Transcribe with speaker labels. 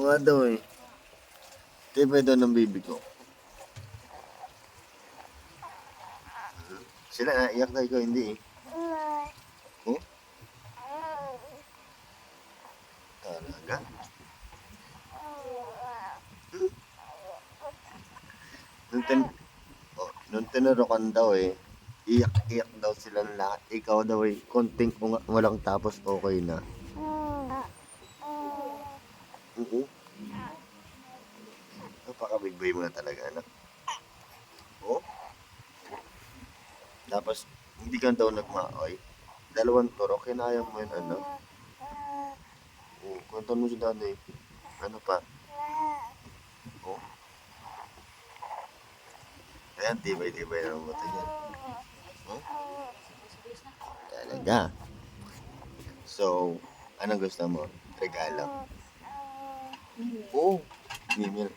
Speaker 1: nga daw eh. Tibay daw ng baby ko. Sila naiyak na ikaw, hindi eh. Oh? Talaga? Nung tinurukan daw eh, iyak-iyak daw silang lahat. Ikaw daw eh, konting walang tapos okay na. Oo. Napaka-big-boy mo na talaga, anak. Oh? Tapos, hindi ka daw nagmaoy. Dalawang turo, kinaya mo yun, ano? Oo, kwentan mo si daddy. Ano pa? Oh? Ayan, tibay-tibay na ang mata niyan. Oh? Talaga. So, anong gusto mo? Regalo? Oo. Mimil.